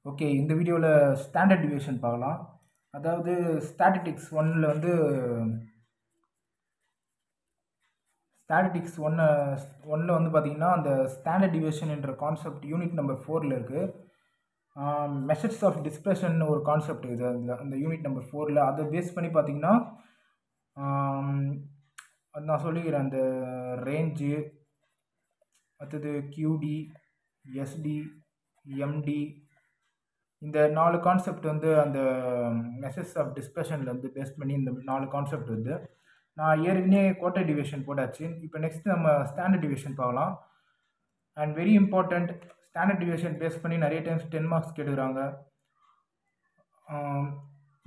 Okay, இந்த வீடியோவில் standard deviation பார்க்கலாம். அதாவது ஸ்டாட்டிஸ்டிக்ஸ் ஒன்னில் வந்து பார்த்தீங்கன்னா அந்த ஸ்டாண்டர்ட் டிவியேஷன் என்ற கான்செப்ட் யூனிட் நம்பர் 4ல் இருக்குது. மெஷர்ஸ் ஆஃப் டிஸ்பர்ஷன் ஒரு கான்செப்ட் இது அந்த யூனிட் நம்பர் 4ல். அதை பேஸ் பண்ணி பார்த்தீங்கன்னா அது நான் சொல்லிக்கிறேன். அந்த ரேஞ்சு, அடுத்தது கியூடி, எஸ்டி, எம்டி, இந்த 4 கான்செப்ட் வந்து அந்த மெஷர்ஸ் ஆஃப் டிஸ்பர்ஷனில் வந்து பேஸ் பண்ணி இந்த 4 கான்செப்ட் வந்து நான் ஏற்கனவே குவார்ட்டர் டிவியேஷன் போட்டாச்சு. இப்போ நெக்ஸ்ட் நம்ம ஸ்டாண்டர்ட் டிவியேஷன் பார்க்கலாம். And very important, standard deviation base பண்ணி நிறைய டைம்ஸ் 10 மார்க்ஸ் கேட்டுக்கிறாங்க.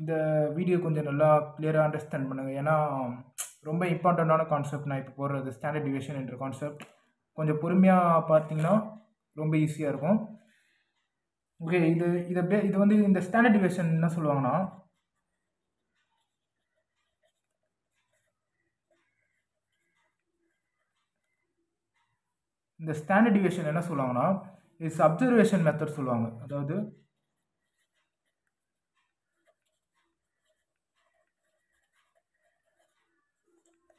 இந்த வீடியோ கொஞ்சம் நல்லா கிளியராக அண்டர்ஸ்டாண்ட் பண்ணுங்கள். ஏன்னா ரொம்ப இம்பார்ட்டண்ட்டான கான்செப்ட் நான் இப்போ போடுறது. ஸ்டாண்டர்ட் டிவியேஷன் என்ற கான்செப்ட் கொஞ்சம் பொறுமையாக பார்த்தீங்கன்னா ரொம்ப ஈஸியாக இருக்கும். ஓகே, இது வந்து இந்த ஸ்டாண்டர்ட் டிவியேஷன் என்ன சொல்லுவாங்கன்னா, இந்த ஸ்டாண்டர்ட் டிவியேஷன் என்ன சொல்லுவாங்கன்னா இட்ஸ் அப்சர்வேஷன் மெத்தட் சொல்லுவாங்க. அதாவது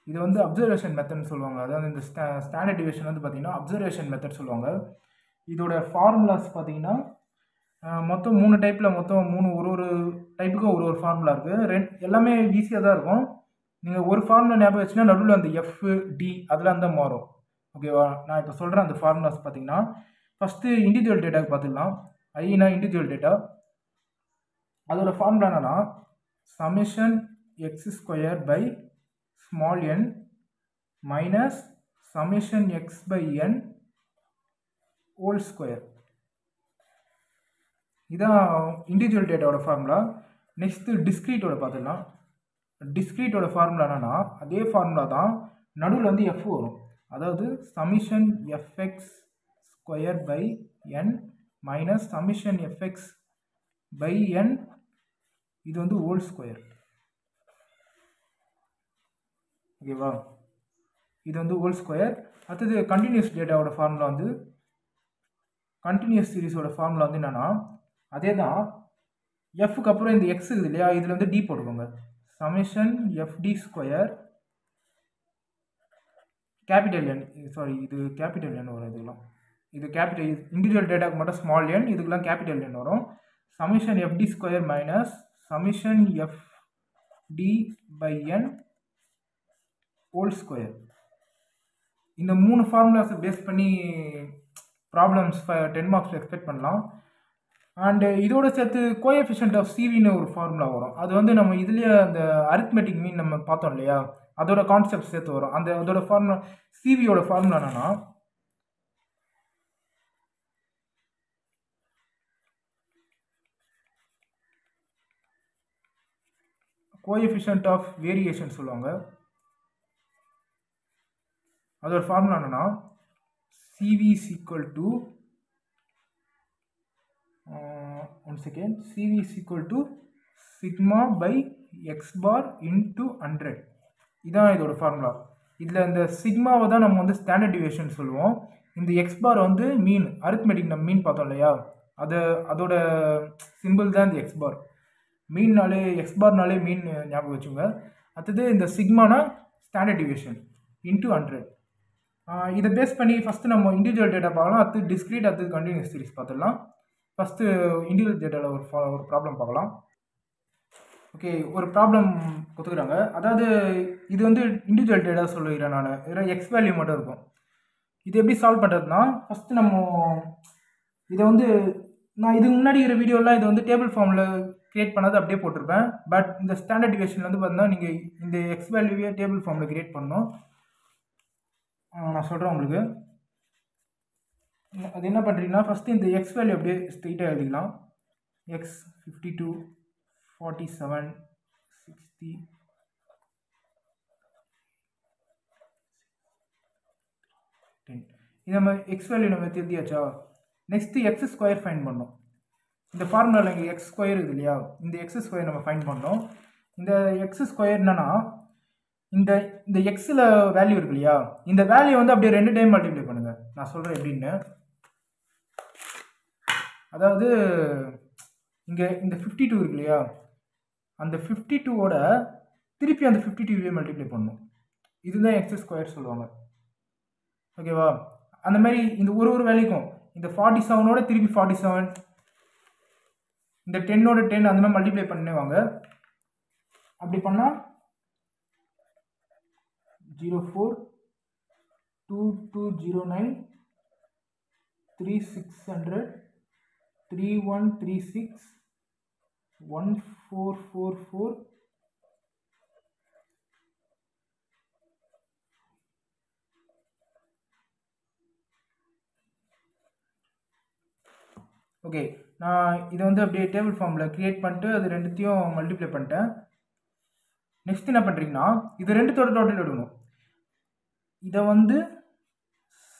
இது வந்து அப்சர்வேஷன் மெத்தட்னு சொல்லுவாங்க. அதாவது இந்த ஸ்டாண்டர்ட் டிவியேஷன் வந்து பார்த்தீங்கன்னா அப்சர்வேஷன் மெத்தட் சொல்லுவாங்க. இதோட ஃபார்முலாஸ் பார்த்தீங்கன்னா மொத்தம் 3 டைப்பில் மொத்தம் 3 ஒரு டைப்புக்கும் ஒரு ஃபார்முலா இருக்குது. எல்லாமே ஈஸியாக தான் இருக்கும். நீங்கள் ஒரு ஃபார்முலா ஞாபகம் வச்சுன்னா நடுவில் அந்த எஃப், டி அதெல்லாம் தான் மாறும். ஓகேவா? நான் இப்போ சொல்கிறேன் அந்த ஃபார்முலாஸ் பார்த்தீங்கன்னா, ஃபஸ்ட்டு இண்டிவிஜுவல் டேட்டாவுக்கு பார்த்துக்கலாம். ஐனா இண்டிவிஜுவல் டேட்டா, அதோட ஃபார்முலா என்னன்னா summation x square by small n minus summation X by N whole square. இதான் இண்டிவிஜுவல் டேட்டாவோட ஃபார்முலா. நெக்ஸ்ட்டு டிஸ்க்ரீட்டோட பார்த்துக்கலாம். டிஸ்க்ரீட்டோட ஃபார்முலா என்னன்னா அதே ஃபார்முலா தான், நடுவில் வந்து எஃப் வரும். அதாவது summation FX square by N minus summation FX by N, இது வந்து ஹோல் ஸ்கொயர். ஓகேவா? இது வந்து ஹோல் ஸ்கொயர். அடுத்தது கண்டினியூஸ் டேட்டாவோட ஃபார்முலா வந்து, கண்டினியூஸ் சீரிஸோட ஃபார்முலா வந்து என்னன்னா அதே தான். எஃப்க்கு அப்புறம் இந்த எக்ஸ் இருக்குது இல்லையா, இதில் வந்து டி போட்டுக்கோங்க. சமேஷன் எஃப்டி ஸ்கொயர் கேபிட்டல் என், சாரி இது கேபிட்டல் என் வரும். இதுக்கெல்லாம் இது கேபிட்டல், இண்டிவிஜுவல் டேட்டாக்கு மட்டும் ஸ்மால் என், இதுக்கெல்லாம் கேபிட்டல் என் வரும். Summation f d square minus summation f d by N whole square. இந்த 3 ஃபார்முலாஸை பேஸ் பண்ணி ப்ராப்ளம்ஸ் 10 மார்க்ஸ் எக்ஸ்பெக்ட் பண்ணலாம். அண்டு இதோட சேர்த்து கோஎஃபிஷியன்ட் ஆஃப் சிவின்னு ஒரு ஃபார்முலா வரும். அது வந்து நம்ம இதுலேயே அந்த அரித்மெட்டிக் மீன் நம்ம பார்த்தோம் இல்லையா, அதோட கான்செப்ட் சேர்த்து வரும். அதோட ஃபார்முலா, சிவியோட ஃபார்முலா என்னன்னா கோஎஃபிஷியன்ட் ஆஃப் வேரியேஷன் சொல்லுவாங்க. அதோட ஃபார்முலா என்னன்னா CV is equal to CV is equal to sigma by x bar into 100. இதான் இதோட ஃபார்முலா. இதில் இந்த சிக்மாவை தான் நம்ம வந்து ஸ்டாண்டர்ட் டிவியேஷன் சொல்லுவோம். இந்த எக்ஸ் பார் வந்து மீன், அரித்மெட்டிக் நம்ம மீன் பார்த்தோம் இல்லையா, அதோட சிம்பிள் தான் இந்த எக்ஸ் பார். மீன்னாலே எக்ஸ் பார்னாலே மீன் ஞாபகம் வச்சுங்க. அடுத்தது இந்த சிக்மானா ஸ்டாண்டர்ட் டிவியேஷன் இன்ட்டு 100. இதை பேஸ் பண்ணி ஃபஸ்ட்டு நம்ம இண்டிவிஜுவல் டேட்டா பார்க்கலாம். அடுத்து டிஸ்க்ரீட், அடுத்து கண்டினியூஸ் சீரிஸ் பார்த்துடலாம். ஃபஸ்ட்டு இண்டிவிஜுவல் டேட்டாவில் ஒரு ப்ராப்ளம் பார்க்கலாம். ஓகே, ஒரு ப்ராப்ளம் கொடுத்துக்கிறாங்க. அதாவது இது வந்து இண்டிவிஜுவல் டேட்டா சொல்லிக்கிறேன் நான். இதில் எக்ஸ் வேல்யூ மட்டும் இருக்கும். இது எப்படி சால்வ் பண்ணுறதுனா, ஃபஸ்ட்டு நம்ம இதை வந்து நான் இதுக்கு முன்னாடி இருக்கிற வீடியோலாம் இது வந்து டேபிள் ஃபார்மில் க்ரியேட் பண்ணது அப்படியே போட்டிருப்பேன். பட் இந்த ஸ்டாண்டர்ட் டிவியேஷன் வந்து பார்த்தீங்கன்னா நீங்கள் இந்த எக்ஸ் வேல்யூவே டேபிள் ஃபார்மில் க்ரியேட் பண்ணணும். நான் சொல்கிறேன் உங்களுக்கு. அது என்ன பண்ணுறீங்கன்னா, ஃபஸ்ட்டு இந்த எக்ஸ் வேல்யூ அப்படியே ஸ்ட்ரெயிட்டாக எழுதிக்கலாம். எக்ஸ் 52, 47, 60, 10. இது நம்ம எக்ஸ் வேல்யூ நம்ம தெரிஞ்சாச்சா. நெக்ஸ்ட்டு எக்ஸ் ஸ்கொயர் ஃபைண்ட் பண்ணோம். இந்த ஃபார்முலாவில் இங்கே எக்ஸ் ஸ்கொயர் இது இல்லையா, இந்த எக்ஸ் ஸ்கொயர் நம்ம ஃபைண்ட் பண்ணோம். இந்த எக்ஸ் ஸ்கொயர் என்னன்னா இந்த எக்ஸில் வேல்யூ இருக்கு இல்லையா, இந்த வேல்யூ வந்து அப்படியே 2 டைம் மல்டிப்ளை பண்ணுங்கள். நான் சொல்கிறேன் எப்படின்னு. அதாவது இங்கே இந்த 52 இருக்கு இல்லையா, அந்த 52ஓட திருப்பி அந்த 52வே மல்டிப்ளை பண்ணணும். இதுதான் எக்ஸ் ஸ்கொயர் சொல்லுவாங்க. ஓகேவா? அந்த மாதிரி இந்த ஒரு வேல்யூக்கும் இந்த 47ஓட திருப்பி 47, இந்த 10ஓட 10 அந்த மாதிரி மல்டிப்ளை பண்ணுவாங்க. அப்படி பண்ணால் 042209 3600 3136 1444 ஓகே. நான் இதை வந்து அப்படியே டேபிள் ஃபார்மில் க்ரியேட் பண்ணிட்டு அது ரெண்டுத்தையும் மல்டிப்ளை பண்ணிட்டேன். நெக்ஸ்ட் என்ன பண்ணுறீங்கன்னா இது ரெண்டுத்தோட டோட்டல் எடுக்கணும். இதை வந்து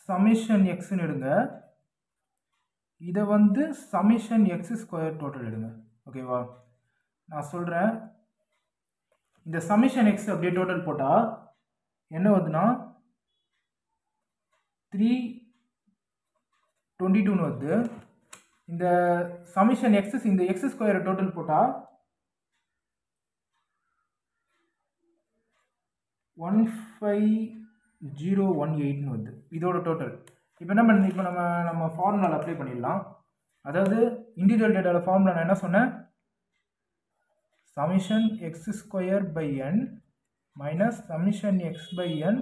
சமிஷன் எக்ஸ்ன்னு எடுங்க, இதை வந்து சமிஷன் எக்ஸ் ஸ்கொயர் டோட்டல் எடுங்க. ஓகேவா? நான் சொல்கிறேன், இந்த சமிஷன் எக்ஸ் அப்படியே டோட்டல் போட்டால் என்ன வருதுன்னா 322 வருது. இந்த சமிஷன் எக்ஸ் இந்த எக்ஸ் ஸ்கொயர் டோட்டல் போட்டால் 15018 வருது இதோட டோட்டல். இப்போ என்ன பண்ணு, இப்போ நம்ம ஃபார்முலாவில் அப்ளை பண்ணிடலாம். அதாவது இண்டிவிஜுவல் டேட்டாவில் ஃபார்முலா நான் என்ன சொன்னேன், summation X square by N minus summation X by N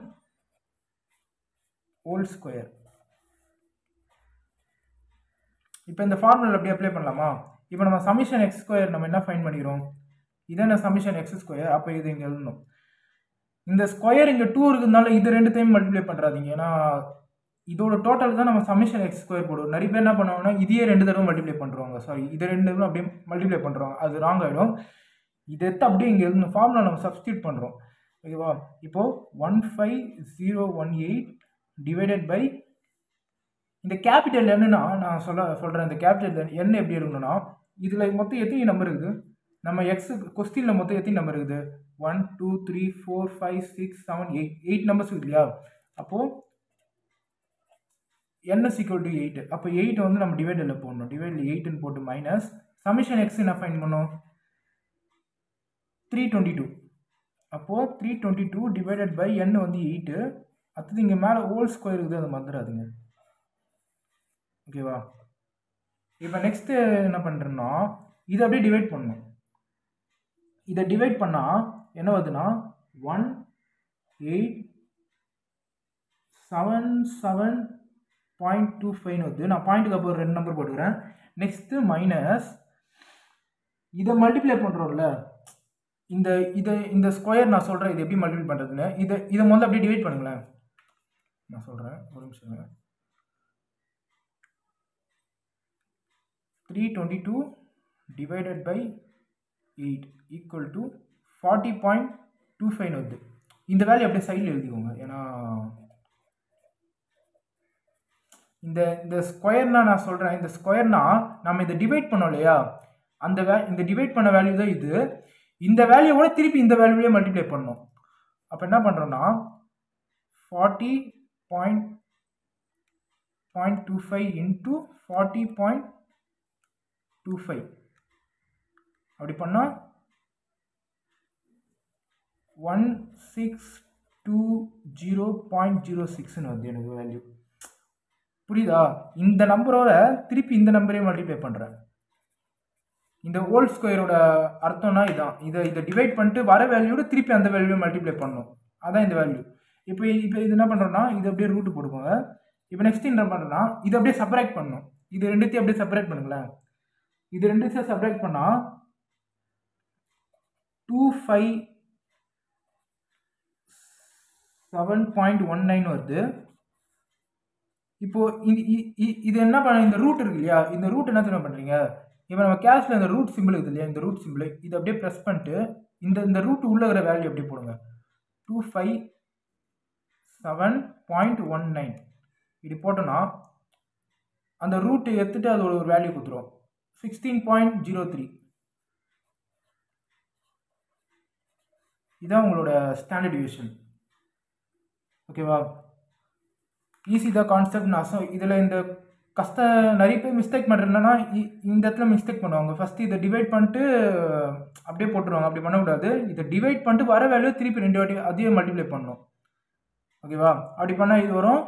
whole square. இப்போ இந்த ஃபார்முலா அப்படி அப்ளை பண்ணலாமா? இப்போ நம்ம சமிஷன் எக்ஸ் ஸ்கொயர் நம்ம என்ன ஃபைண்ட் பண்ணிக்கிறோம், இதான சமிஷன் எக்ஸ் ஸ்கொயர். அப்போ இது இங்கே எழுதணும். இந்த ஸ்கொயர் இங்கே 2 இருக்கிறதுனால இது ரெண்டு டைம் மல்டிப்ளை பண்ணுறாதீங்க, ஏன்னா இதோட டோட்டல் தான் நம்ம சமிஷன் எக்ஸ் ஸ்கொயர் போடுவோம். நிறைய பேர் என்ன பண்ணுவாங்கன்னா இதையே 2 தடவை மல்டிப்ளை பண்ணுறாங்க, சாரி இதை 2 தடவை அப்படியே மல்டிப்ளை பண்ணுறாங்க, அது ராங் ஆகிடும். இதை எடுத்து அப்படியே இங்கே எழுதணும், ஃபார்முலா நம்ம சப்ஸ்டியூட் பண்ணுறோம். ஓகேவா? இப்போது 15018 டிவைடட் பை இந்த கேபிட்டல் என்னன்னா நான் சொல்கிறேன், இந்த கேபிட்டல் என்ன எப்படி இருக்கணும்னா, இதில் மொத்தம் எத்தனை நம்பர் இருக்குது, நம்ம எக்ஸ் கொஸ்டினில் மொத்தம் எத்தனை நம்பர் இருக்குது, 1 2 3 4 5 6 7 8 நம்பர்ஸ் இருக்கு இல்லையா? அப்போது n is equal to 8. அப்போ 8 வந்து நம்ம டிவைடில் போடணும், டிவைடில் 8ன்னு போட்டு மைனஸ் சமிஷன் எக்ஸ் என்ன ஃபைண்ட் பண்ணோம் 322. அப்போது 322 டிவைடட் பை n வந்து 8. அடுத்தது இங்கே மேலே ஹோல் ஸ்கொயர் இருக்குது, அதை மறந்துடாதுங்க. ஓகேவா? இப்போ நெக்ஸ்ட்டு என்ன பண்ணுறேன்னா இதை அப்படியே டிவைட் பண்ணணும். இதை டிவைட் பண்ணால் என்ன வருதுன்னா 1877.25 வருது. நான் பாயிண்ட்டுக்கு அப்புறம் 2 நம்பர் போட்டுக்கிறேன். நெக்ஸ்ட்டு மைனஸ் இதை மல்டிப்ளை பண்ணுறோம்ல, இந்த ஸ்கொயர் நான் சொல்கிறேன் இது எப்படி மல்டிப்ளை பண்ணுறதுன்னு. இதை முதல்ல அப்படியே டிவைட் பண்ணுங்களேன், நான் சொல்கிறேன் ஒரு நிமிஷம். 322 divided by 8 equal to 40.25 வருது. இந்த வேல்யூ அப்படியே சைடில் எழுதிக்கோங்க, ஏன்னா இந்த ஸ்கொயர்னா நான் சொல்கிறேன், இந்த ஸ்கொயர்னா நம்ம இதை டிவைட் பண்ணோம் இல்லையா, இந்த டிவைட் பண்ண வேல்யூ தான் இது. இந்த வேல்யூவோட திருப்பி இந்த வேல்யூவே மல்டிப்ளை பண்ணணும். அப்போ என்ன பண்ணுறோன்னா 40.25 இன்ட்டு 40.25 அப்படி பண்ணால் 1620.06 வருது எனக்கு வேல்யூ. புரியுதா? இந்த நம்பரோட திருப்பி இந்த நம்பரே மல்டிப்ளை பண்ணுறேன். இந்த ஹோல் ஸ்கொயரோட அர்த்தம்னா இதான், இதை டிவைட் பண்ணிட்டு வர வேல்யூட திருப்பி அந்த வேல்யூவை மல்டிப்ளை பண்ணணும், அதான் இந்த வேல்யூ. இப்போ இது என்ன பண்ணுறோன்னா இது அப்படியே ரூட்டு போட்டுக்கோங்க. இப்போ நெக்ஸ்ட் என்ன பண்ணுறோன்னா இதை அப்படியே செப்பரேட் பண்ணணும். இது ரெண்டுத்தையும் அப்படியே செப்பரேட் பண்ணுங்களேன். இது ரெண்டுத்தையும் செப்பரேட் பண்ணால் 257.19 வருது. இப்போ இது என்ன பண்ண, இந்த ரூட் இருக்கு இல்லையா, இந்த ரூட் என்ன தெரியுமா பண்ணுறீங்க, இப்போ நம்ம கேஷ்ல இந்த ரூட் சிம்பிள் இருக்குது இல்லையா, இந்த ரூட் சிம்பிள் இதை அப்படியே ப்ரெஸ் பண்ணிட்டு இந்த ரூட் உள்ள இருக்கிற வேல்யூ அப்படியே போடுங்க. 257.19 இப்படி போட்டோன்னா அந்த ரூட்டை எடுத்துட்டு அதோட ஒரு வேல்யூ கொடுத்துரும் 16.03. இதான் உங்களோட ஸ்டாண்டர்ட் டிவியேஷன். ஓகேவா? ஈஸி தான் கான்செப்ட். நான் இதில் இந்த நிறைய பேர் மிஸ்டேக் பண்ணுறதுனா இந்த இடத்துல மிஸ்டேக் பண்ணுவாங்க. ஃபஸ்ட்டு இதை டிவைட் பண்ணிட்டு அப்படியே போட்டுருவாங்க. அப்படி பண்ணக்கூடாது. இதை டிவைட் பண்ணிட்டு வர வேல்யூ திருப்பி 2 வாட்டி அதே மல்டிப்ளை பண்ணணும். ஓகேவா? அப்படி பண்ணால் இது வரும்.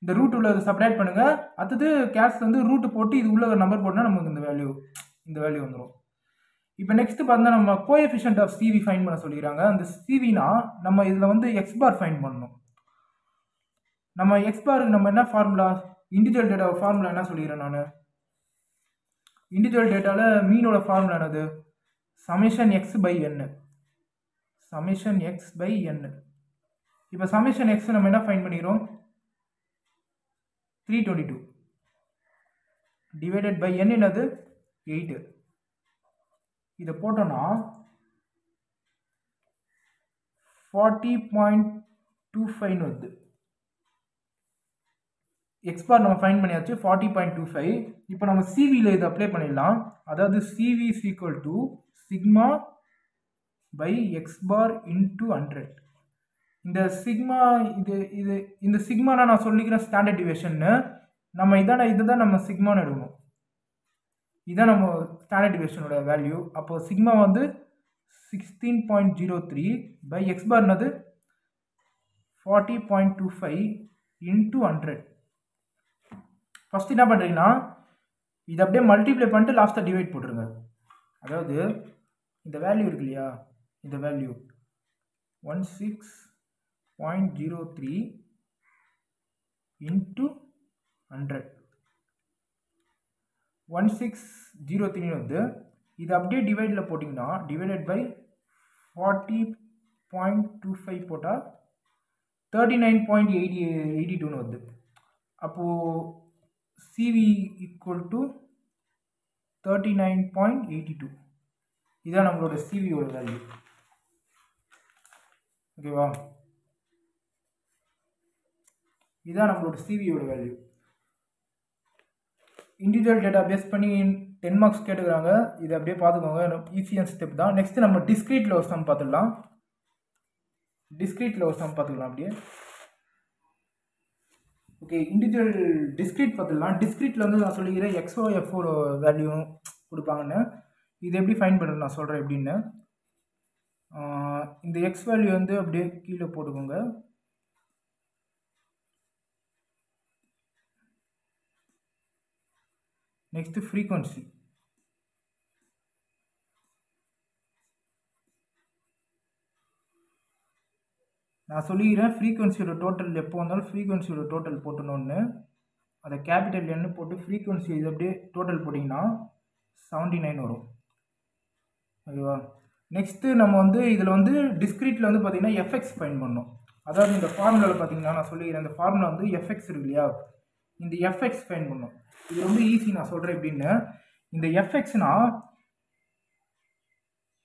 இந்த ரூட் உள்ள செப்பரேட் பண்ணுங்கள். அடுத்தது கேட்ஸ் வந்து ரூட்டு போட்டு இது உள்ள ஒரு நம்பர் போட்டால் நமக்கு இந்த வேல்யூ வந்துடும். இப்போ நெக்ஸ்ட் பார்த்தா நம்ம கோஎஃபிஷியன்ட் ஆஃப் சிவி ஃபைன் பண்ண சொல்லிக்கிறாங்க. அந்த சிவினா நம்ம இதில் வந்து எக்ஸ் பார் ஃபைன் பண்ணணும். நம்ம எக்ஸ் பாருக்கு நம்ம என்ன ஃபார்முலா, இண்டிவிஜுவல் டேட்டா ஃபார்முலா என்ன சொல்லிக்கிறேன் நான். இண்டிவிஜுவல் டேட்டாவில் மீனோட ஃபார்முலா என்னது, summation X by N. Summation X by N. இப்போ சமேஷன் எக்ஸ் நம்ம என்ன ஃபைன் பண்ணிக்கிறோம், 322 டிவைடட் பை என் என்னது 8. இதை போட்டோம்னா 40.25 வருது. எக்ஸ் பார் நம்ம ஃபைன் பண்ணியாச்சு 40.25. இப்போ நம்ம சிவியில் இதை அப்ளை பண்ணிடலாம். அதாவது CV is equal to sigma by x bar into 100. இந்த சிக்மா இந்த சிக்மானா நான் சொல்லிக்கிறேன் ஸ்டாண்டர்ட் டிவியேஷன்னு. நம்ம இதுதான் நம்ம சிக்மான்னு எடுக்கணும். இதுதான் நம்ம ஸ்டாண்டர்ட் டிவியேஷனோட வேல்யூ. அப்போ சிக்மா வந்து 16.03 பை எக்ஸ் பார்னது 40.25 இன்ட்டு 100. ஃபஸ்ட் என்ன பண்ணுறீங்கன்னா இதை அப்படியே மல்டிப்ளை பண்ணிட்டு லாஸ்ட்டாக டிவைட் போட்டுருங்க. அதாவது இந்த வேல்யூ இருக்கு இல்லையா, இந்த வேல்யூ 16.03 இன்ட்டு 100 1603 வந்து இது அப்படியே டிவைடில் போட்டிங்கன்னா டிவைடட் பை 40.25 போட்டால் 39.82 வருது. அப்போது சிவி ஈக்குவல் டு 39.82. இதுதான் நம்மளோட சிவியோட வேல்யூ. ஓகேவா? இதுதான் நம்மளோட சிவியோட வேல்யூ. இண்டிவிஜுவல் டேட்டா பேஸ் பண்ணி 10 மார்க்ஸ் கேட்டுக்கிறாங்க. இதை அப்படியே பார்த்துக்கோங்க, ஈஸியான ஸ்டெப் தான். நெக்ஸ்ட் நம்ம டிஸ்க்ரீட்டில் ஒரு சம் பார்த்துக்கலாம். அப்படியே ஓகே. இண்டிவிஜுவல் டிஸ்க்ரீட் பார்த்துக்கலாம். டிஸ்க்ரீட்டில் வந்து நான் சொல்லிக்கிறேன் எக்ஸோ எஃப்ஓட வேல்யூ கொடுப்பாங்கன்னு. இது எப்படி ஃபைன் பண்ணுறது நான் சொல்கிறேன் எப்படின்னு. இந்த எக்ஸ் வேல்யூ வந்து அப்படியே கீழே போட்டுக்கோங்க. Next frequency. நான் சொல்லிக்கிறேன் ஃப்ரீக்வன்சியோட டோட்டல் எப்போ வந்தாலும் ஃப்ரீக்வன்சியோட டோட்டல் போட்டணுன்னு அதை கேபிட்டல் என்னு போட்டு ஃப்ரீக்வன்சி இது அப்படியே டோட்டல் போட்டிங்கன்னா 79 வரும். ஓகேவா? நெக்ஸ்ட்டு நம்ம வந்து இதில் வந்து டிஸ்க்ரீட்டில் வந்து பார்த்திங்கன்னா எஃப்எக்ஸ் ஃபைன் பண்ணணும். அதாவது இந்த ஃபார்முலாவில் பார்த்தீங்கன்னா நான் சொல்லிக்கிறேன் இந்த ஃபார்முலா வந்து எஃப்எக்ஸ் இருக்கு இல்லையா, இந்த எஃப்எக்ஸ் ஃபைன் பண்ணணும். இது ரொம்ப ஈஸி. நான் சொல்கிறேன் எப்படின்னு. இந்த எஃப்எக்ஸ்னா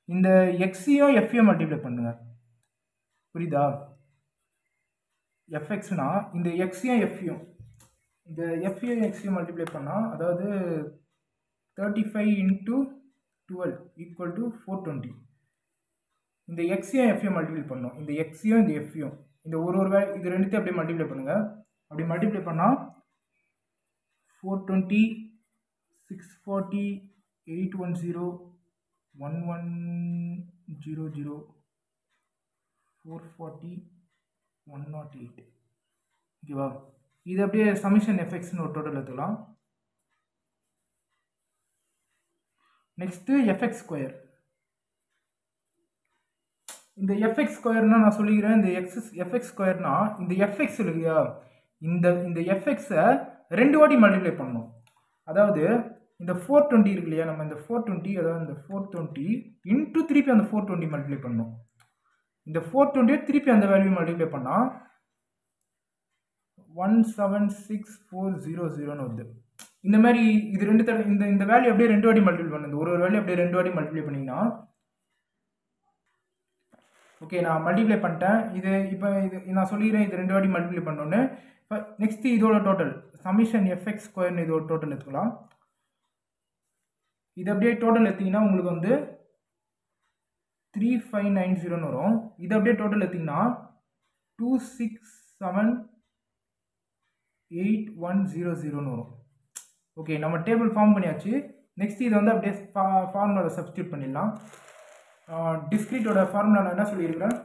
இந்த எக்ஸையும் எஃப்ஐயும் மல்டிப்ளை பண்ணுங்க. புரியுதா? எஃப்எக்ஸ்னா இந்த எக்ஸையும் எஃப்ஐயும், இந்த எஃப்ஐயும் எக்ஸையும் மல்டிப்ளை பண்ணால் அதாவது 35 இன்ட்டு 12 ஈக்குவல் டு 420. இந்த எக்ஸையும் எஃப்ஐயும் மல்டிப்ளை பண்ணணும். இந்த எக்ஸையும் இந்த எஃப்ஐயும் இந்த ஒரு இது ரெண்டுத்தையும் அப்படியே மல்டிப்ளை பண்ணுங்கள். அப்படி மல்டிப்ளை பண்ணால் 420 640 810 1100 440 108. ஓகேவா? இது அப்படியே சமிஷன் எஃப்எக்ஸ்னு ஒரு டோட்டல் எடுத்துக்கலாம். Next FX square. இந்த எஃப்எக்ஸ் ஸ்கொயர்னா நான் சொல்லிக்கிறேன் இந்த எஃப்எக்ஸ் ஸ்கொயர்னா இந்த எஃப்எக்ஸ் இல்லையா, இந்த எஃப்எக்ஸை 2 வாட்டி மல்டிப்ளை பண்ணணும். அதாவது இந்த 420 இருக்கு இல்லையா, நம்ம இந்த 420 அதாவது இந்த 420 இன்ட்டு திருப்பி அந்த 420 மல்டிப்ளை பண்ணணும். இந்த 420 திருப்பி அந்த வேல்யூ மல்டிப்ளை பண்ணால் 176,400 வருது. இந்த மாதிரி இது இந்த வேல்யூ அப்படியே 2 வாட்டி மல்டிப்ளை பண்ணுது. ஒரு வேல்யூ அப்படியே 2 வாட்டி மல்டிப்ளை பண்ணிங்கன்னா ஓகே. நான் மல்டிப்ளை பண்ணிட்டேன். இது இப்போ இது நான் சொல்லிக்கிறேன் இது 2 வாட்டி மல்டிப்ளை பண்ணோன்னு. இப்போ நெக்ஸ்ட்டு இதோட டோட்டல் சமிஷன் எஃப்எக்ஸ் ஸ்கொயர்னு இதோட டோட்டல் எடுத்துக்கலாம். இது அப்படியே டோட்டல் எடுத்திங்கன்னா உங்களுக்கு வந்து 3590 வரும். இது அப்படியே டோட்டல் எடுத்திங்கன்னா 267,810 வரும். ஓகே, நம்ம டேபிள் ஃபார்ம் பண்ணியாச்சு. நெக்ஸ்ட் இது வந்து அப்படியே ஃபார்முலாவில் சப்ஸ்டியூட் பண்ணிடலாம். டிஸ்க்ரீட்டோட ஃபார்முலா நான் என்ன சொல்லியிருக்கிறேன்?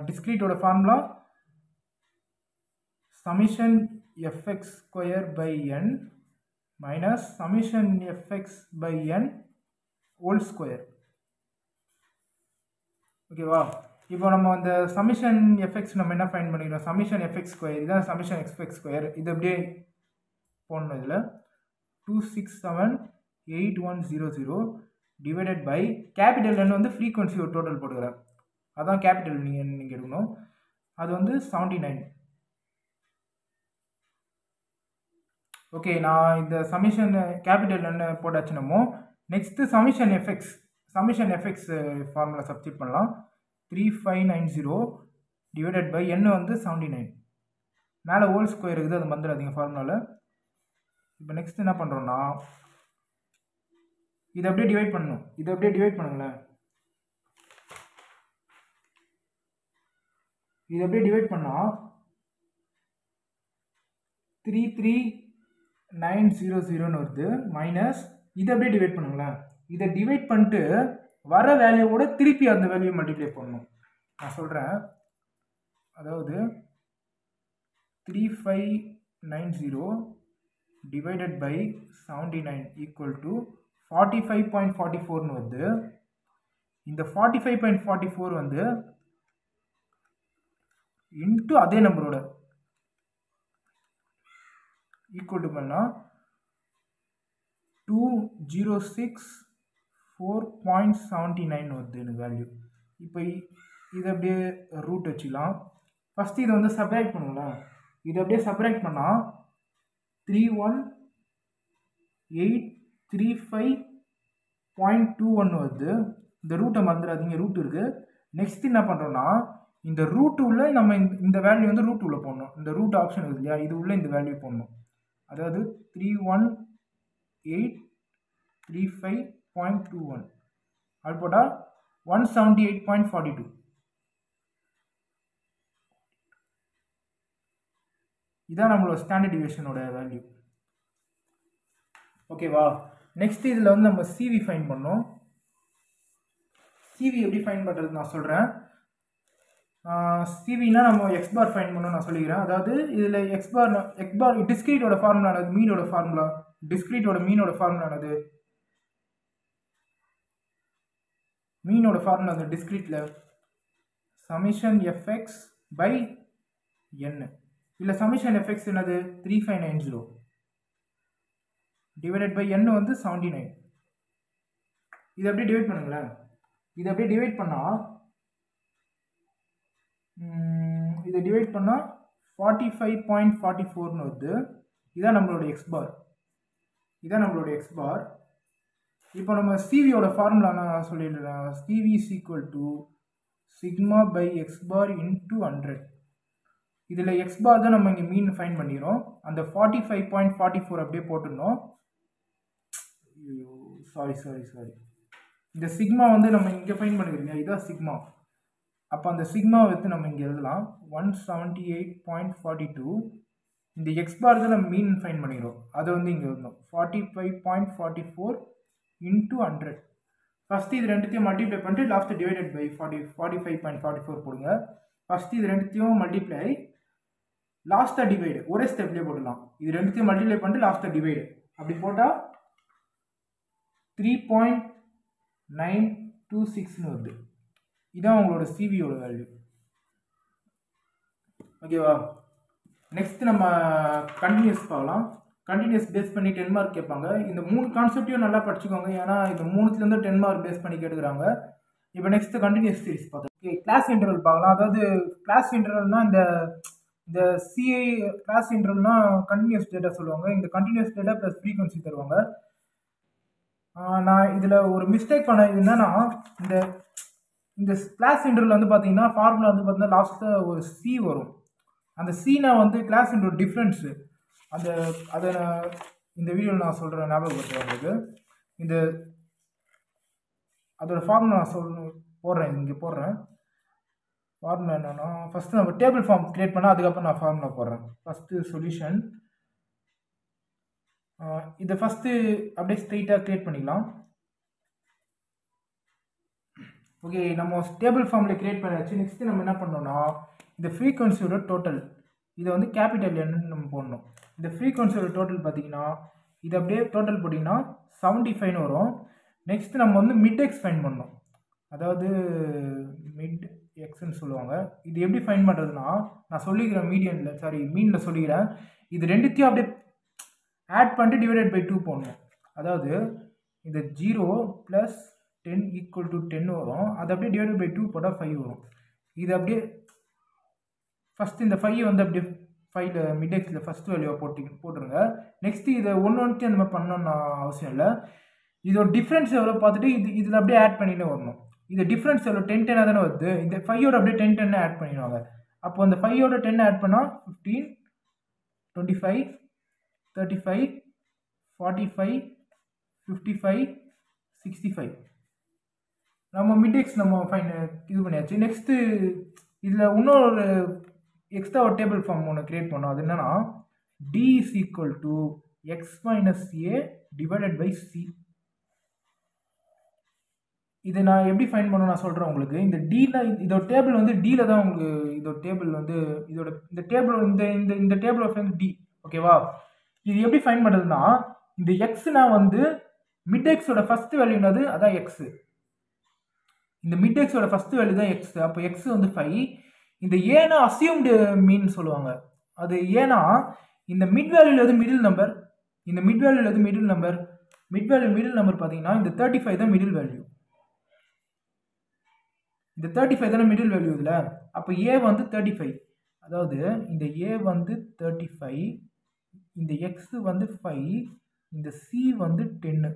டிஸ்க்ரீட்டோட formula summation FX square by N minus summation FX by N whole square. ஓகேவா? இப்போ நம்ம அந்த சமிஷன் எஃப்எக்ஸ் நம்ம என்ன ஃபைண்ட் பண்ணிக்கிறோம்? சமிஷன் எஃப்எக்ஸ் ஸ்கொயர், இதுதான் சமிஷன் எக்ஸ்எக்ஸ் ஸ்கொயர். இது அப்படியே போடணும். இதில் 2678100 டிவைடட் பை கேபிட்டல் என் வந்து ஃப்ரீக்வன்சி ஒரு டோட்டல் போட்டுக்கிறேன். அதான் கேபிட்டல் நீங்கள் எடுக்கணும். அது வந்து 79. ஓகே, நான் இந்த சமிஷன் கேபிட்டல் என்ன போட்டாச்சு. நம்ம நெக்ஸ்ட்டு சமிஷன் எஃப்எக்ஸ் ஃபார்முலா சப்ஸ்டியூட் பண்ணலாம். 3590 டிவைடட் பை n வந்து 79. மேலே ஹோல் ஸ்கொயர் இருக்குது, அது வந்துடாதீங்க ஃபார்முலாவில். இப்போ நெக்ஸ்ட் என்ன பண்ணுறோன்னா இதை அப்படியே டிவைட் பண்ணணும். இதை அப்படியே டிவைட் பண்ணுங்களேன். இதை அப்படியே டிவைட் பண்ணால் 33900 வருது. மைனஸ் இதை அப்படியே டிவைட் பண்ணுங்களேன். இதை டிவைட் பண்ணிட்டு வர வேல்யூவோட திருப்பி அந்த வேல்யூ மல்டிப்ளை பண்ணணும். நான் சொல்கிறேன். அதாவது 3590 டிவைடட் பை 79 ஈக்குவல் டு 45.44 வருது. இந்த 45.44 வந்து இன்ட்டு அதே நம்பரோட ஈக்குவல் டு பண்ணால் 2064.79 வருது எனக்கு வேல்யூ. இப்போ இதை அப்படியே ரூட் வச்சுக்கலாம். ஃபஸ்ட்டு இதை வந்து சப்ராக்ட் பண்ணுங்களேன். இதை அப்படியே சப்ராக்ட் பண்ணால் 31835.21 வருது. இந்த ரூட்டை மறந்துடாதீங்க, ரூட் இருக்குது. நெக்ஸ்ட் என்ன பண்ணுறோன்னா இந்த ரூட் உள்ள நம்ம இந்த வேல்யூ வந்து ரூட் உள்ள போடணும். இந்த ரூட் ஆப்ஷன் இருக்குது இல்லையா, இது உள்ள இந்த வேல்யூ போடணும். அதாவது 31835.21 அது போட்டால் 178.42. இதான் நம்மளோட ஸ்டாண்டர்ட் டிவியேஷனோட வேல்யூ. ஓகேவா? நெக்ஸ்ட் இதில் வந்து நம்ம சிவி ஃபைண்ட் பண்ணோம். சிவி எப்படி ஃபைண்ட் பண்ணுறது நான் சொல்கிறேன். சிவினா நம்ம எக்ஸ் பார் ஃபைண்ட் பண்ணணும் நான் சொல்லிக்கிறேன். அதாவது இதில் எக்ஸ் பார் டிஸ்க்ரீட்டோட ஃபார்முலா ஆனது மீனோட ஃபார்முலா. டிஸ்க்ரீட்டோட மீனோட ஃபார்முலா ஆனது மீனோட ஃபார்முலா அந்த டிஸ்க்ரீட்டில் சமிஷன் எஃப்எக்ஸ் பை என். இல்லை சமிஷன் எஃப்எக்ஸ் என்னது 3590 டிவைடட் பை n வந்து 79. இதை அப்படியே டிவைட் பண்ணுங்களேன். இதை அப்படியே டிவைட் பண்ணால் 45.44 வருது. இதான் நம்மளோட எக்ஸ் பார். இப்போ நம்ம சிவியோட ஃபார்முலா நான் சொல்லிடுறேன். CV is equal to sigma by x bar into 100. இதில் எக்ஸ் பார் தான் நம்ம இங்கே மீன் ஃபைன் பண்ணிடுறோம். அந்த 45.44 அப்படியே போட்டுடணும். சாரி இந்த சிக்மா வந்து நம்ம இங்கே ஃபைன் பண்ணிக்கிறீங்க, இதுதான் சிக்மா. அப்போ அந்த சிக்மா எடுத்து நம்ம இங்கே எழுதலாம் 178.42. இந்த எக்ஸ் பார் தான் நம்ம மீன் ஃபைன் பண்ணிக்கிறோம், அதை வந்து இங்கே எழுதணும் 45.44 இன்ட்டு 100. ஃபஸ்ட்டு இது ரெண்டுத்தையும் மல்டிப்ளை பண்ணிட்டு லாஸ்ட்டு டிவைடட் பை 45.44 போடுங்க. ஃபஸ்ட்டு இது ரெண்டுத்தையும் மல்டிப்ளை, லாஸ்ட்டாக டிவைடு ஒரே ஸ்டெப்லேயே போடலாம். இது ரெண்டுத்தையும் மல்டிப்ளை பண்ணிட்டு லாஸ்ட்டாக டிவைடு அப்படி போட்டால் 3.926 வருது. இதான் உங்களோட சிவியோட வேல்யூ. ஓகேவா? நெக்ஸ்ட் நம்ம கண்டினியூஸ் பார்க்கலாம். கண்டினியூஸ் பேஸ் பண்ணி 10 மார்க் கேட்பாங்க. இந்த 3 கான்செப்டையும் நல்லா படிச்சுக்கோங்க, ஏன்னா இந்த 3லேருந்து 10 மார்க் பேஸ் பண்ணி கேட்டுக்கிறாங்க. இப்போ நெக்ஸ்ட் கண்டினியூஸ் சீரிஸ் பார்த்தோம். ஓகே, கிளாஸ் இன்டர்வல் பார்க்கலாம். அதாவது கிளாஸ் இன்டர்வல்னா இந்த சிஐ கிளாஸ் இன்டர்வல்னா கண்டினியூஸ் டேட்டா சொல்லுவாங்க. இந்த கண்டினியூஸ் டேட்டா ப்ளஸ் ஃப்ரீக்வன்சி தருவாங்க. நான் இதில் ஒரு மிஸ்டேக் பண்ணது என்னன்னா, இந்த கிளாஸ் இன்டர்வல் வந்து பார்த்தீங்கன்னா ஃபார்முலா வந்து பார்த்தீங்கன்னா லாஸ்ட்டில் ஒரு சி வரும். அந்த சீனா வந்து கிளாஸ் இன்டர்வல் டிஃப்ரென்ஸு அதை இந்த வீடியோவில் நான் சொல்கிறேன், ஞாபகப்படுத்துகிறேன் உங்களுக்கு. அதோட ஃபார்முலா நான் போடுறேன். ஃபார்முலா என்னன்னா, ஃபஸ்ட்டு நம்ம டேபிள் ஃபார்ம் க்ரியேட் பண்ணால் அதுக்கப்புறம் நான் ஃபார்முலா போடுறேன். ஃபஸ்ட்டு சொல்யூஷன் இதை ஃபஸ்ட்டு அப்படியே ஸ்ட்ரெயிட்டாக க்ரியேட் பண்ணிக்கலாம். ஓகே, நம்ம டேபிள் ஃபார்மில் க்ரியேட் பண்ணியாச்சு. நெக்ஸ்ட்டு நம்ம என்ன பண்ணோம்னா இந்த ஃப்ரீக்வன்சியோட டோட்டல் இதை வந்து கேபிட்டல் என்னன்னு நம்ம போடணும். இந்த ஃப்ரீக்வன்சியோட டோட்டல் பார்த்தீங்கன்னா இது அப்படியே டோட்டல் போட்டிங்கன்னா 75 வரும். நெக்ஸ்ட்டு நம்ம வந்து மிட் எக்ஸ் ஃபைன் பண்ணணும், அதாவது மிட் எக்ஸ்ன்னு சொல்லுவாங்க. இது எப்படி ஃபைன் பண்ணுறதுன்னா நான் சொல்லிக்கிறேன், மீனில் சொல்லிக்கிறேன். இது ரெண்டுத்தையும் அப்படியே ஆட் பண்ணிட்டு டிவைடட் பை 2 போடணும். அதாவது இந்த 0 + 10 = 10 வரும். அது அப்படியே டிவைடட் பை 2 போட்டால் 5 வரும். இது அப்படியே ஃபஸ்ட்டு இந்த 5 வந்து அப்படியே 5 மிட்எக்ஸில் ஃபஸ்ட் வேல்யூவை போட்டுருங்க. நெக்ஸ்ட்டு இதை ஒன்று அந்த மாதிரி பண்ணணும்னு அவசியம் இல்லை. இதோட டிஃப்ரென்ஸ் எவ்வளோ பார்த்துட்டு இதில் அப்படியே ஆட் பண்ணிட்டு வரணும். இது டிஃப்ரென்ஸ் எவ்வளோ 10 தானே வருது. இந்த 5யோட அப்படியே 10 ஆட் பண்ணிடுவாங்க. அப்போ அந்த 5யோட 10 ஆட் பண்ணால் 15, 25, 35, 45, 55, 65. நம்ம மிட்எக்ஸ் நம்ம இது பண்ணியாச்சு. நெக்ஸ்ட்டு இதில் இன்னொரு எக்ஸ்ட்ரா ஒரு டேபிள் ஃபார்ம் ஒன்று க்ரியேட் பண்ணோம். அது என்னன்னா d = x - a / c. இதை நான் எப்படி ஃபைன் பண்ணணும் நான் சொல்கிறேன் உங்களுக்கு. இந்த டியில் இதோட டேபிள் வந்து டியில் தான் உங்களுக்கு இதோட டேபிள் வந்து இந்த டேபிள் இந்த டேபிள் ஆஃப் டி. ஓகேவா? இது எப்படி ஃபைன் பண்ணுறதுன்னா இந்த எக்ஸ்னா வந்து மிட் எக்ஸோட ஃபஸ்ட் வேல்யூனது அதான் எக்ஸு. இந்த மிட் எக்ஸோட ஃபஸ்ட் வேல்யூ தான் எக்ஸ். அப்போ எக்ஸ் வந்து 5. இந்த ஏன்னா அசியூம்டு மீன் சொல்லுவாங்க. அது ஏன்னா இந்த மிட் வேல்யூல எது மிடில் நம்பர், இந்த மிட் வேல்யூல எது மிடில் நம்பர், மிடில் நம்பர் பார்த்தீங்கன்னா இந்த 35 தான் மிடில் வேல்யூ. இந்த 35 தானே மிடில் வேல்யூ இதில். அப்போ ஏ வந்து 35, அதாவது இந்த ஏ வந்து 35, இந்த எக்ஸ் வந்து 5, இந்த சி வந்து 10.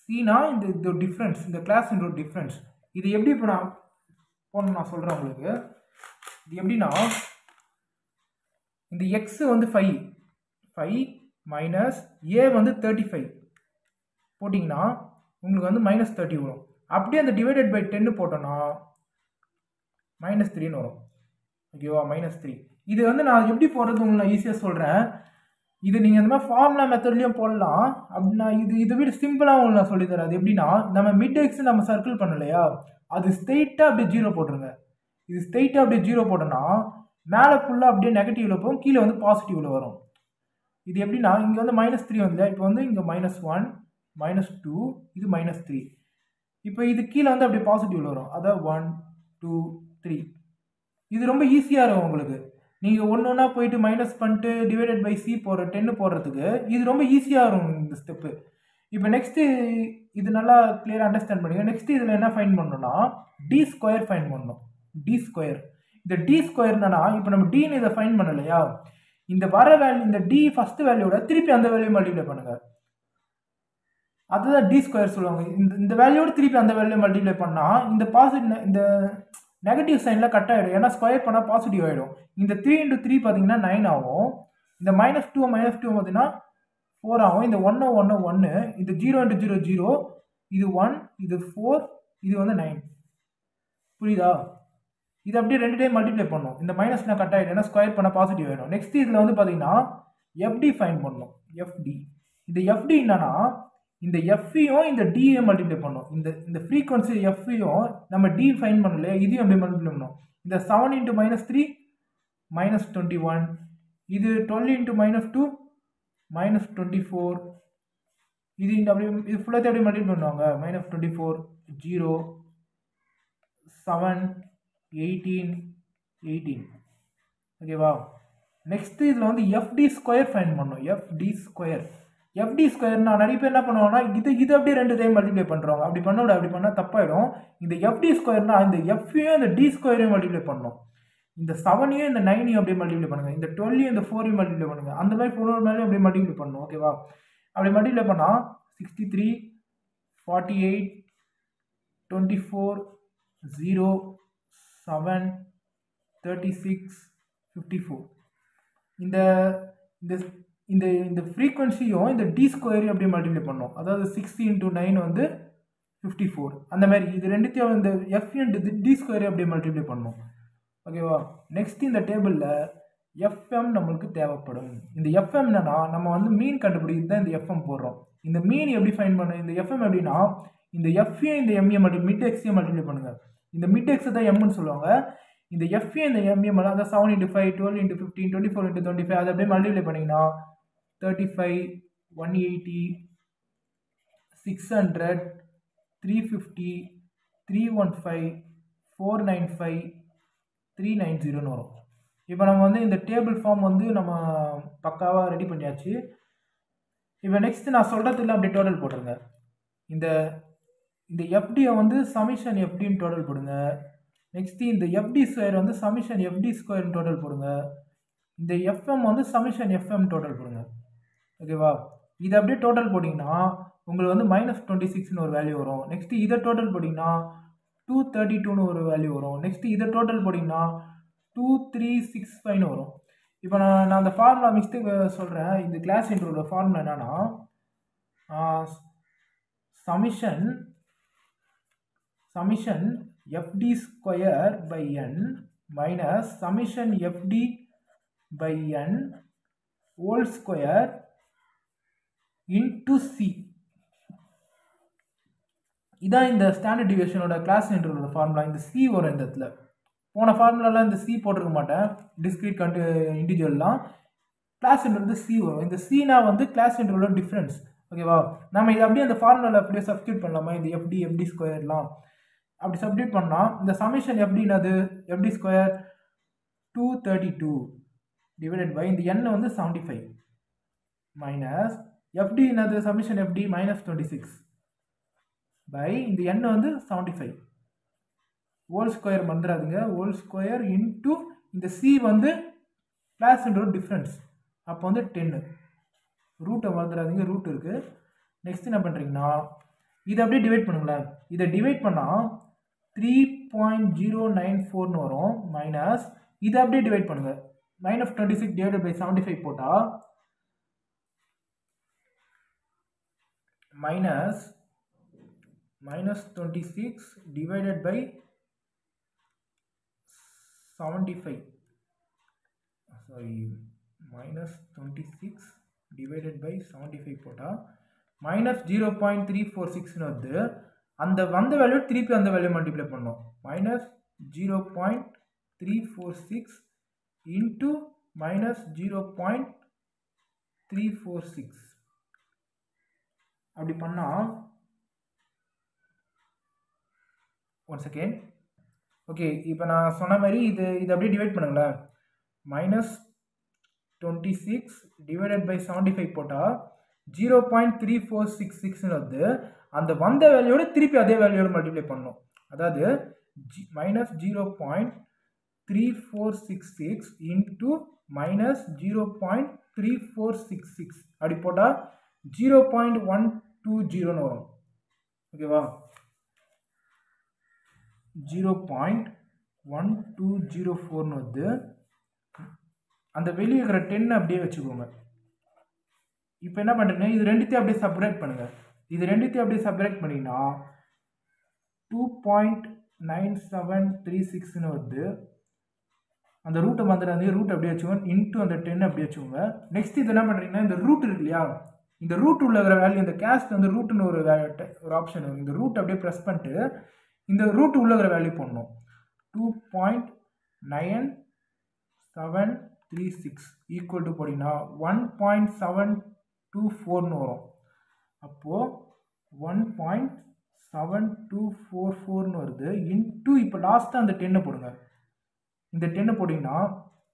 சினா இந்த டிஃப்ரென்ஸ், இந்த கிளாஸ் டிஃப்ரென்ஸ். இது எப்படி இப்போ நான் நான் சொல்கிறேன் உங்களுக்கு. இது எப்படின்னா இந்த எக்ஸ் வந்து 5 மைனஸ் ஏ வந்து 35 போட்டிங்கன்னா உங்களுக்கு வந்து -30 வரும். அப்படியே அந்த டிவைடட் பை 10 போட்டோன்னா -3ன்னு வரும். ஓகேவா? -3. இது வந்து நான் எப்படி போடுறது உங்களுக்கு நான் ஈஸியாக சொல்கிறேன். இது நீங்கள் இந்த மாதிரி ஃபார்முலா மெத்தட்லேயும் போடலாம். அப்படின்னா இதை விட சிம்பிளாக உங்களுக்கு நான் சொல்லித்தரேன். அது எப்படின்னா நம்ம மிட் எக்ஸ் நம்ம சர்க்கிள் பண்ணலையா, அது ஸ்ட்ரெயிட்டாக அப்படியே 0 போட்டுருங்க. இது ஸ்ட்ரெயிட்டாக அப்படியே 0 போட்டோன்னா மேலே ஃபுல்லாக அப்படியே நெகட்டிவில் போகும், கீழே வந்து பாசிட்டிவில் வரும். இது எப்படின்னா இங்கே வந்து -3 வந்து இப்போ வந்து இங்கே -1, -2, இது -3. இப்போ இது கீழே வந்து அப்படியே பாசிட்டிவில் வரும். அதாவது 1, 2, 3. இது ரொம்ப ஈஸியாக இருக்கும் உங்களுக்கு. நீங்கள் ஒன்றா போயிட்டு மைனஸ் பண்ணிட்டு டிவைடட் பை சி 10 போடுறதுக்கு இது ரொம்ப ஈஸியாக இருக்கும் இந்த ஸ்டெப்பு. இப்போ நெக்ஸ்ட்டு இது நல்லா கிளியராக அண்டர்ஸ்டாண்ட் பண்ணுங்க. நெக்ஸ்ட்டு இதில் என்ன ஃபைன் பண்ணணும்னா டி ஸ்கொயர் ஃபைன் பண்ணணும். டி ஸ்கொயர், இந்த டி ஸ்கொயர்னா இப்போ நம்ம டின்னு இதை ஃபைன் பண்ணலையா, இந்த வர வேல்யூ இந்த டி ஃபஸ்ட் வேல்யூட திருப்பி அந்த வேல்யூ மல்டிப்ளை பண்ணுங்க. அதுதான் டி ஸ்கொயர் சொல்லுவாங்க. இந்த வேல்யூட திருப்பி அந்த வேல்யூ மல்டிப்ளை பண்ணால் இந்த பாசிட்டிவ் இந்த நெகட்டிவ் சைனில் கட் ஆகிடும். ஏன்னா ஸ்கொயர் பண்ணால் பாசிட்டிவ் ஆகிடும். இந்த 3 × 3 பார்த்தீங்கன்னா 9 ஆகும். இந்த -2 பார்த்தீங்கன்னா 4 ஆகும். இந்த 1 1 இந்த 0 × 0 0, இது 1, இது 4, இது வந்து 9. புரியுதா? இது அப்படியே 2 டைம் மல்டிப்ளை பண்ணும். இந்த மைனஸ்னா கட் ஆகிடும், ஏன்னா ஸ்கொயர் பண்ணால் பாசிட்டிவ் ஆகிடும். நெக்ஸ்ட் இதில் வந்து பார்த்தீங்கன்னா எஃப்டி ஃபைன் பண்ணணும். எஃப்டி, இந்த எஃப்டி என்னன்னா இந்த எஃப்ஐயும் இந்த டியும் மல்டிப்ளை பண்ணும். இந்த ஃப்ரீக்வன்சி எஃப்ஐயும் நம்ம டி ஃபைன் பண்ணல, இதையும் அப்படியே மல்டிப்ளை பண்ணணும். இந்த 7 × -3 -21, இது 12 × -2 -24, இது இந்த அப்படியே இது ஃபுல்லாக அப்படியே மல்டிப்ளை பண்ணுவாங்க. -24, 0, 7, 18, 18. ஓகேவா? நெக்ஸ்ட் இதில் வந்து எஃப்டி ஸ்கொயர் ஃபைன் பண்ணணும். எஃப்டி ஸ்கொயர்னா நிறைய பேர் என்ன பண்ணுவாங்கன்னா இது அப்படியே 2 டைம் மல்டிப்ளை பண்ணுறாங்க. அப்படி பண்ணால் தப்பாயிடும். இந்த எஃப்டி ஸ்கொயர்னா இந்த எஃப்ஐயும் இந்த டி ஸ்கொயரையும் மல்டிப்ளை பண்ணணும். இந்த 7ஐயும் இந்த 9ஐயும் அப்படியே மல்டிப்ளை பண்ணுங்கள். இந்த 12ஐயும் இந்த 4ஐயும் மல்டிப்ளை பண்ணுங்கள். அந்த மாதிரி 4 மேலேயும் அப்படியே மல்டிப்ளை பண்ணணும். ஓகேவா? அப்படி மல்டிப்ளை பண்ணால் 63, 48, 24, 0, 7, 36, 54. இந்த இந்த இந்த ஃப்ரீக்வன்சியும் இந்த டி ஸ்கொயரையும் அப்படியே மல்டிப்ளை பண்ணோம். அதாவது 60 × 9 வந்து 54. அந்த மாதிரி இது ரெண்டுத்தையும் இந்த எஃப் அண்ட் டி ஸ்கொயரையும் அப்படியே மல்டிப்ளை பண்ணோம். ஓகேவா? நெக்ஸ்ட் இந்த டேபிளில் எஃப்எம் நம்மளுக்கு தேவைப்படும். இந்த எஃப்எம் என்னன்னா நம்ம வந்து மீன் கண்டுபிடிக்கிறது தான் இந்த எஃப்எம் போடுறோம். இந்த மீன் எப்படி ஃபைண்ட் பண்ணணும்? இந்த எஃப்எம் எப்படின்னா இந்த எஃப்ஏ இந்த எம்ஏ மிட் எக்ஸையும் மல்டிப்ளை பண்ணுங்க. இந்த மிட் எக்ஸ் தான் எம்னு சொல்லுவாங்க. இந்த எஃப்ஏ இந்த எம்ஏ மேலே அதாவது 7 × 5 12 × 15 24 × 25 அதை அப்படியே மல்டிப்ளை பண்ணிங்கன்னா 35 180 600 350 315 495 390 வரும். இப்போ நம்ம வந்து இந்த டேபிள் ஃபார்ம் வந்து நம்ம பக்காவாக ரெடி பண்ணியாச்சு. இப்போ நெக்ஸ்ட் நான் சொல்கிறதுல அப்படி டோட்டல் போட்டுருங்க. இந்த எஃப்டியை வந்து சமிஷன் எஃப்டின்னு டோட்டல் போடுங்க. நெக்ஸ்ட் இந்த எஃப்டி ஸ்கொயர் வந்து சமிஷன் எஃப்டி ஸ்கொயர்னு டோட்டல் போடுங்க. இந்த எஃப்எம் வந்து சமிஷன் எஃப்எம் டோட்டல் போடுங்க. ஓகேவா? இதை அப்படியே டோட்டல் போட்டிங்கன்னா உங்களுக்கு வந்து -26ன்னு ஒரு வேல்யூ வரும். நெக்ஸ்ட் இதை டோட்டல் போட்டிங்கன்னா 232ன்னு ஒரு வேல்யூ வரும். நெக்ஸ்ட் இதை டோட்டல் போட்டிங்கன்னா 2365ன்னு வரும். இப்போ நான் அந்த ஃபார்முலா மிஸ்டேக் சொல்கிறேன். இந்த கிளாஸ் இன்டர்வலோட ஃபார்முலா என்னன்னா summation FD square by N minus summation FD by N whole square into C. இதான் இந்த ஸ்டாண்டர்ட் டிவியேஷனோட கிளாஸ் இன்டர்வலோட ஃபார்முலா. இந்த சி வரும் இந்த இடத்துல. போன ஃபார்முலாலாம் இந்த சி போட்டிருக்க மாட்டேன். டிஸ்கிரீட் இண்டிவிஜுவல்லாம் கிளாஸ் இன்டர்வல் சி வரும். இந்த சினா வந்து கிளாஸ் இன்டர்வலோட டிஃப்ரென்ஸ். ஓகேவா? நம்ம இதை அப்படியே அந்த ஃபார்முலாவில் அப்படியே சப்ஸ்டியூட் பண்ணலாமா? இந்த எஃப்டி ஸ்கொயர்லாம் அப்படி சப்ஸ்டியூட் பண்ணால் இந்த சமிஷன் எஃப்டினது எஃப்டி ஸ்கொயர் 232 டிவைடட் பை இந்த என் வந்து 75 மைனஸ் எஃப்டி என்னது சமிஷன் எஃப்டி -26 பை இந்த என் வந்து 75 ஹோல் ஸ்கொயர் வந்துடாதுங்க. ஹோல் ஸ்கொயர் இன்ட்டு இந்த சி வந்து கிளாஸ்ன்ற டிஃப்ரென்ஸ். அப்போ வந்து 10 ரூட்டை வந்துடாதீங்க, ரூட் இருக்குது. நெக்ஸ்ட் என்ன பண்ணுறீங்கன்னா இதை அப்படியே டிவைட் பண்ணுங்களேன். இதை டிவைட் பண்ணால் 3.094ன்னு வரும். மைனஸ் இதை அப்படியே டிவைட் பண்ணுங்க. -26 டிவைடட் பை 75 போட்டால் -26 divided by 75 sorry -26 divided by 75 போட்டால் -0.346ன்னு வருது. அந்த வந்த வேல்யூ திருப்பி அந்த வேல்யூ மல்டிப்ளை பண்ணோம். -0.346 இன்ட்டு -0.346 அப்படி பண்ணால் ஒன் செகண்ட். ஓகே, இப்போ நான் சொன்ன மாதிரி இது அப்படியே டிவைட் பண்ணுங்களேன். -26 டிவைடட் பை 75 போட்டால் 0.3466ன்னு வருது. அந்த வந்த வேல்யூட திருப்பி அதே வேல்யூட மல்டிப்ளை பண்ணணும். அதாவது -0.3466 இன்ட்டு -0.3466 அப்படி போட்டால் 0.120ன்னு வரும். ஓகேவா? 0.1204ன்னு வருது. அந்த வெளியே இருக்கிற 10 அப்படியே வச்சுக்கோங்க. இப்போ என்ன பண்ணுறீங்க, இது ரெண்டுத்தையும் அப்படியே செப்பரேட் பண்ணுங்கள். இது ரெண்டுத்தையும் அப்படியே செப்பரேட் பண்ணிங்கன்னா 2.9736ன்னு வருது. அந்த ரூட்டை வந்துடாதீங்க, ரூட் அப்படியே வச்சுக்கோங்க. இன்ட்டு அந்த 10 அப்படியே வச்சுக்கோங்க. நெக்ஸ்ட் இது என்ன பண்ணுறீங்கன்னா இந்த ரூட் இருக்கு இல்லையா, இந்த ரூட் உள்ள இருக்கிற வேல்யூ, இந்த கேஸ்ட் வந்து ரூட்டுன்னு ஒரு ஆப்ஷன் வரும். இந்த ரூட் அப்படியே ப்ரெஸ் பண்ணிட்டு இந்த ரூட் உள்ள இருக்கிற வேல்யூ போடணும். 2.9736 ஈக்குவல் டு போட்டிங்கன்னா 1.724ன்னு வரும். அப்போது 1.7244ன்னு வருது. இன்ட்டு இப்போ லாஸ்ட்டாக அந்த 10 போடுங்க. இந்த 10 போட்டிங்கன்னா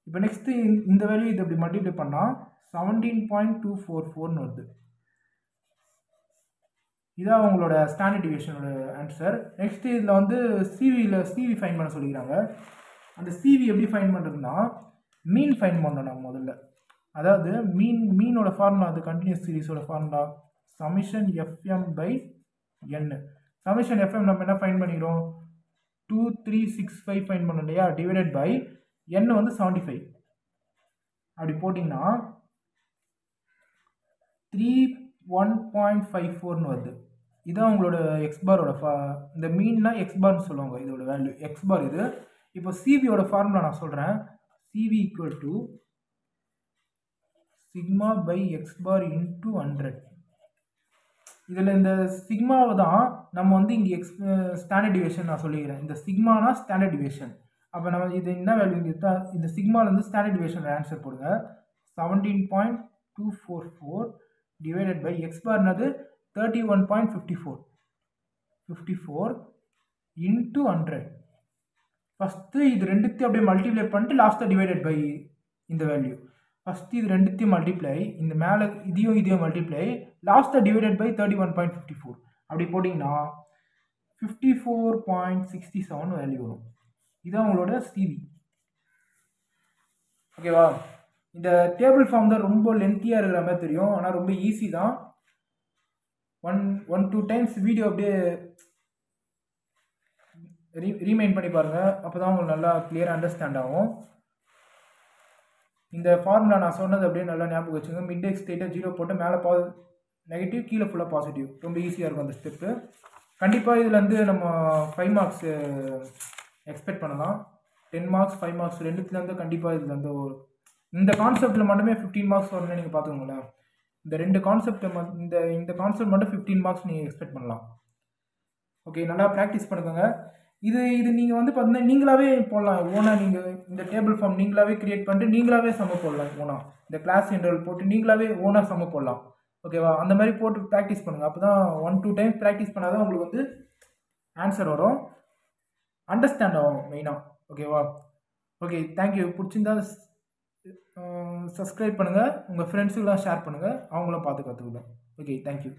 இப்போ நெக்ஸ்ட்டு இந்த வேல்யூ இது அப்படி மல்டிப்ளை பண்ணால் 17.244ன்னு வருது. இதான் உங்களோட ஸ்டாண்டர்ட் டிவியேஷனோட ஆன்சர். நெக்ஸ்ட் இதில் வந்து சிவி ஃபைன் பண்ண சொல்லிக்கிறாங்க. அந்த சிவி எப்படி ஃபைன் பண்ணுறதுன்னா மீன் ஃபைன் பண்ணணும் நம்ம முதல்ல. அதாவது மீனோட ஃபார்முலா, அது கண்டினியூஸ் சீரிஸோட formula summation FM by N. Summation FM நம்ம என்ன ஃபைன் பண்ணிக்கிறோம், 2365 ஃபைன் பண்ணோம் இல்லையா, டிவைடட் பை என் வந்து 75 அப்படி போட்டிங்கன்னா 31.54ன்னு வருது. இதான் உங்களோட எக்ஸ்பாரோட இந்த மீன்னா எக்ஸ்பார்னு சொல்லுவாங்க, இதோட வேல்யூ எக்ஸ்பார் இது. இப்போ சிவியோட ஃபார்முலா நான் சொல்கிறேன். CV equal to sigma by x bar into 100. இதில் இந்த சிக்மாவை தான் நம்ம வந்து இங்கே ஸ்டாண்டர்ட் டிவியேஷன் நான் சொல்லிக்கிறேன். இந்த சிக்மானா ஸ்டாண்டர்ட் டிவியேஷன். அப்போ நம்ம இது என்ன வேல்யூ இந்த சிக்மாலேருந்து ஸ்டாண்டர்ட் டிவியேஷன் ஆன்சர் போடுங்க. 17.244 டிவைடட் பை எக்ஸ் பார்னது 31.54 54 இன்ட்டு 100. ஃபஸ்ட்டு இது ரெண்டுத்தையும் அப்படியே மல்டிப்ளை பண்ணிட்டு லாஸ்ட்டாக டிவைடட் பை இந்த வேல்யூ. ஃபஸ்ட்டு இது ரெண்டுத்தையும் மல்டிப்ளை, இந்த மேலே இதையும் மல்டிப்ளை, லாஸ்ட்டாக டிவைடட் பை 31.54. அப்படி போட்டிங்கன்னா 54.67 வேல்யூ வரும். இதுதான் உங்களோட சிவி. ஓகேவா? இந்த டேபிள் ஃபார்ம் தான் ரொம்ப லென்த்தியாக இருக்கிற மாதிரி தெரியும், ஆனால் ரொம்ப ஈஸி தான். 1-2 டைம்ஸ் வீடியோ அப்படியே ரீமைண்ட் பண்ணி பாருங்கள், அப்போ தான் உங்களுக்கு நல்லா கிளியராக அண்டர்ஸ்டாண்ட் ஆகும். இந்த ஃபார்முலா நான் சொன்னது அப்படியே நல்லா ஞாபகம் வச்சுங்க. மிட் எக்ஸ் ஸ்டேட்டை 0 போட்டு மேலே நெகட்டிவ், கீழே ஃபுல்லாக பாசிட்டிவ். ரொம்ப ஈஸியாக இருக்கும் அந்த ஸ்டெப்பு. கண்டிப்பாக இதில் வந்து நம்ம 5 மார்க்ஸ் எக்ஸ்பெக்ட் பண்ணலாம். 10 மார்க்ஸ் 5 மார்க்ஸ் ரெண்டுத்துலேருந்து கண்டிப்பாக இதில் வந்து இந்த கான்செப்டில் மட்டுமே 15 மார்க்ஸ் வரணும்னு நீங்கள் பார்த்துக்கோங்களேன். இந்த ரெண்டு கான்செப்டை இந்த கான்செப்ட் மட்டும் 15 மார்க்ஸ் நீங்கள் எக்ஸ்பெக்ட் பண்ணலாம். ஓகே, நல்லா ப்ராக்டிஸ் பண்ணுங்க. இது நீங்கள் வந்து பார்த்தீங்கன்னா நீங்களாவே போடலாம். ஓனாக நீங்கள் இந்த டேபிள் ஃபார்ம் நீங்களாவே கிரியேட் பண்ணிட்டு நீங்களாவே சம போடலாம். ஓனாக இந்த கிளாஸ் இன்டர்வல் போட்டு நீங்களாவே ஓனாக சம போடலாம். ஓகேவா? அந்த மாதிரி போட்டு ப்ராக்டிஸ் பண்ணுங்கள். அப்போ தான் 1-2 டைம்ஸ் ப்ராக்டிஸ் பண்ணால் தான் உங்களுக்கு வந்து ஆன்சர் வரும், அண்டர்ஸ்டாண்ட் ஆகும் மெயினாக. ஓகேவா? Okay, thank you. பிடிச்சிருந்தா சப்ஸ்கிரைப் பண்ணுங்கள், உங்கள் ஃப்ரெண்ட்ஸுக்கெலாம் ஷேர் பண்ணுங்கள், அவங்களும் பார்த்து கற்றுக்கலாம். Okay, thank you.